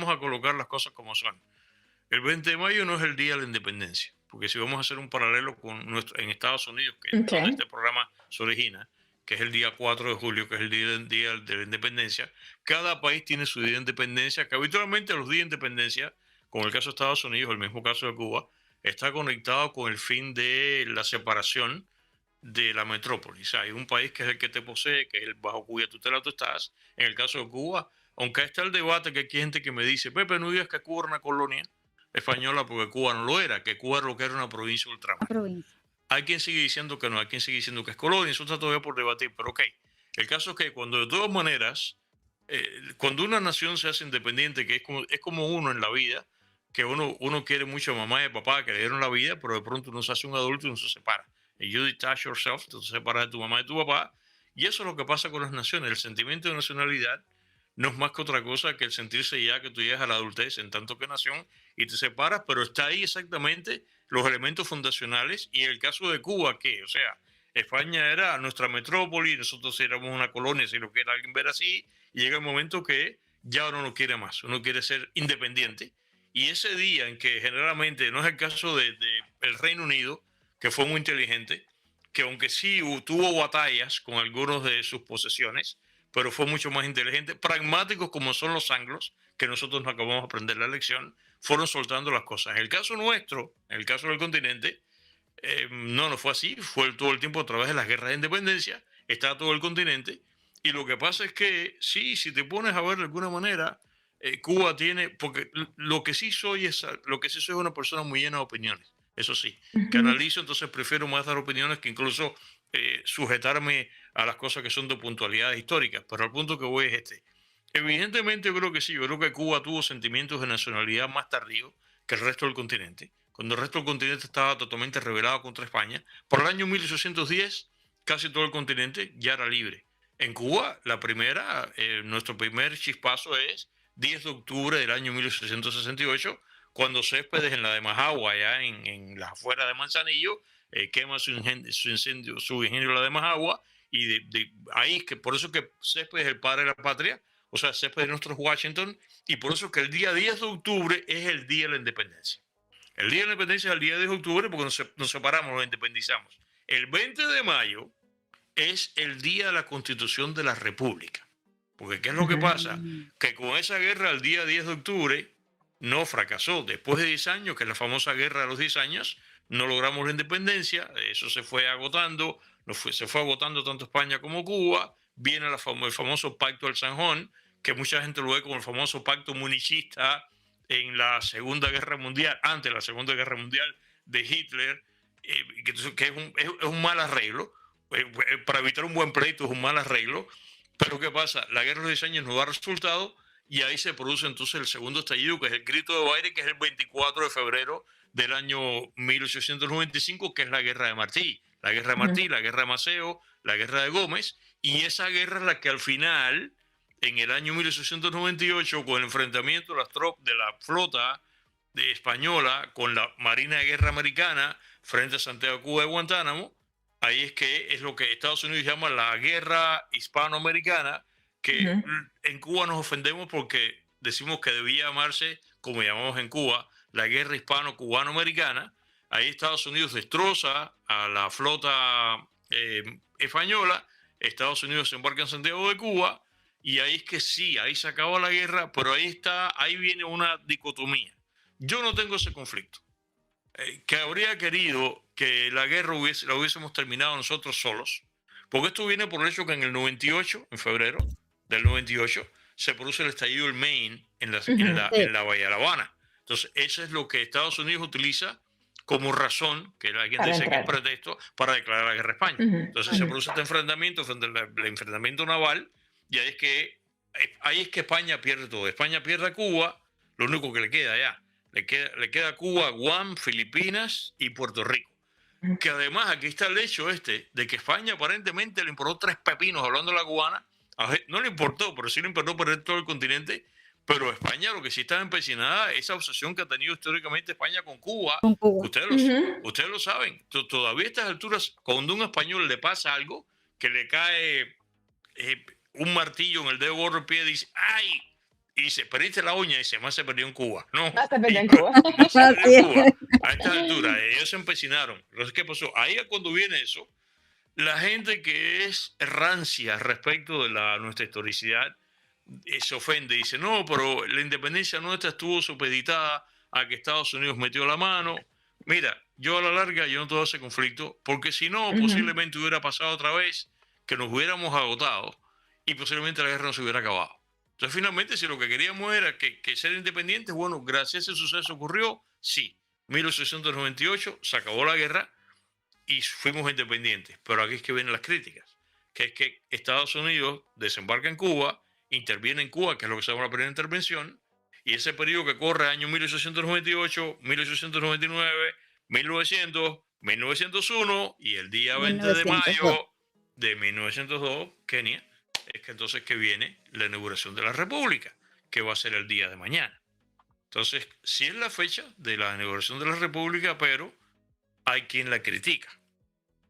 vamos a colocar las cosas como son. El 20 de mayo no es el día de la independencia, porque si vamos a hacer un paralelo con en Estados Unidos, que es donde Okay. este programa se origina, que es el día 4 de julio, que es el día de la independencia, cada país tiene su día de independencia, que habitualmente los días de independencia, como el caso de Estados Unidos, el mismo caso de Cuba, está conectado con el fin de la separación de la metrópoli. O sea, hay un país que es el que te posee, que es el bajo cuya tutela tú estás. En el caso de Cuba, aunque está el debate que aquí hay gente que me dice, Pepe, no digas que Cuba era una colonia española porque Cuba no lo era, que Cuba era lo que era una provincia de La ultramar. provincia. Hay quien sigue diciendo que no, hay quien sigue diciendo que es colonia, eso está todavía por debatir, pero ok. El caso es que cuando de todas maneras, cuando una nación se hace independiente, que es como uno en la vida, que uno quiere mucho a mamá y a papá que le dieron la vida, pero de pronto uno se hace un adulto y uno se separa. Y you detach yourself, tú te separas de tu mamá y de tu papá, y eso es lo que pasa con las naciones. El sentimiento de nacionalidad no es más que otra cosa que el sentirse ya que tú llegas a la adultez en tanto que nación y te separas, pero está ahí exactamente los elementos fundacionales. Y en el caso de Cuba, que, o sea, España era nuestra metrópoli, nosotros éramos una colonia, si lo quiere alguien ver así, y llega el momento que ya uno no quiere más, uno quiere ser independiente. Y ese día en que generalmente, no es el caso de el Reino Unido, que fue muy inteligente, que aunque sí tuvo batallas con algunos de sus posesiones, pero fue mucho más inteligente, pragmáticos como son los anglos, que nosotros no acabamos de aprender la lección, fueron soltando las cosas. En el caso nuestro, en el caso del continente, no fue así, fue todo el tiempo a través de las guerras de independencia, está todo el continente, y lo que pasa es que sí, si te pones a ver de alguna manera, Cuba tiene, porque lo que sí soy es una persona muy llena de opiniones, eso sí, que Ujú. analizo, entonces prefiero más dar opiniones que incluso sujetarme a las cosas que son de puntualidades históricas, pero el punto que voy es este. Evidentemente yo creo que sí, yo creo que Cuba tuvo sentimientos de nacionalidad más tardíos que el resto del continente, cuando el resto del continente estaba totalmente rebelado contra España. Por el año 1810, casi todo el continente ya era libre. En Cuba, nuestro primer chispazo es 10 de octubre del año 1868, cuando Céspedes en la de Majagua, allá en las afueras de Manzanillo, quema su ingenio la de Majagua, y ahí, que por eso que Céspedes es el padre de la patria, o sea, Céspedes es nuestro Washington, y por eso que el día 10 de octubre es el día de la independencia. El día de la independencia es el día 10 de octubre porque nos separamos, nos independizamos. El 20 de mayo es el día de la constitución de la república. Porque ¿qué es lo que pasa? Mm. Que con esa guerra el día 10 de octubre no fracasó. Después de 10 años, que es la famosa guerra de los 10 años, no logramos la independencia, eso se fue agotando, se fue agotando tanto España como Cuba, viene el famoso pacto del Sanjón, que mucha gente lo ve como el famoso pacto munichista en la Segunda Guerra Mundial, antes de la Segunda Guerra Mundial de Hitler, que es un mal arreglo, para evitar un buen pleito es un mal arreglo, pero ¿qué pasa? La guerra de los 10 años no da resultado y ahí se produce entonces el segundo estallido, que es el grito de Baile, que es el 24 de febrero del año 1895, que es la guerra de Martí. La guerra de Ujú. Martí, la guerra de Maceo, la guerra de Gómez, y esa guerra es la que al final, en el año 1898, con el enfrentamiento de la flota española con la Marina de Guerra Americana frente a Santiago de Cuba y Guantánamo, ahí es que es lo que Estados Unidos llama la guerra hispanoamericana, que Ujú. en Cuba nos ofendemos porque decimos que debía llamarse, como llamamos en Cuba, la guerra hispano-cubano-americana. Ahí Estados Unidos destroza a la flota española, Estados Unidos se embarca en Santiago de Cuba, y ahí es que sí, ahí se acabó la guerra, pero ahí viene una dicotomía. Yo no tengo ese conflicto. Que habría querido que la guerra la hubiésemos terminado nosotros solos, porque esto viene por el hecho que en el 98, en febrero del 98, se produce el estallido del Maine Ujú. Sí, en la Bahía de La Habana. Entonces, eso es lo que Estados Unidos utiliza como razón, que alguien para dice que es entrar. pretexto, para declarar la guerra a España. Ujú, Entonces, se ujú. produce este enfrentamiento, frente al enfrentamiento naval, y ahí es que España pierde todo. España pierde a Cuba, lo único que le queda ya. Le queda Cuba, Guam, Filipinas y Puerto Rico. Que además aquí está el hecho de que España aparentemente le importó tres pepinos hablando de la cubana. No le importó, pero sí le importó perder todo el continente. Pero España lo que sí estaba empecinada, esa obsesión que ha tenido históricamente España con Cuba, Con que Cuba. Ujú. ustedes lo saben. Todavía a estas alturas, cuando a un español le pasa algo, que le cae un martillo en el dedo gordo del pie, dice, ¡ay! y se perdiste la uña y se más se perdió en Cuba. No, Más se perdió en ellos- Cuba. más se perdió Así en es. Cuba. A esta altura, ellos se empecinaron. Entonces, ¿qué pasó? Ahí es cuando viene eso. La gente que es rancia respecto de nuestra historicidad se ofende. Dice, no, pero la independencia nuestra estuvo supeditada a que Estados Unidos metió la mano. Mira, yo a la larga yo no todo ese conflicto, porque si no, Ujú. posiblemente hubiera pasado otra vez que nos hubiéramos agotado y posiblemente la guerra no se hubiera acabado. Entonces, finalmente, si lo que queríamos era que ser independientes, bueno, gracias a ese suceso ocurrió, sí. 1898 se acabó la guerra y fuimos independientes. Pero aquí es que vienen las críticas, que es que Estados Unidos desembarca en Cuba, interviene en Cuba, que es lo que se llama la primera intervención, y ese periodo que corre año 1898, 1899, 1900, 1901 y el día 20 de 1902. mayo de 1902, Kenia, es que entonces que viene la inauguración de la República, que va a ser el día de mañana. Entonces, sí es la fecha de la inauguración de la República, pero hay quien la critica.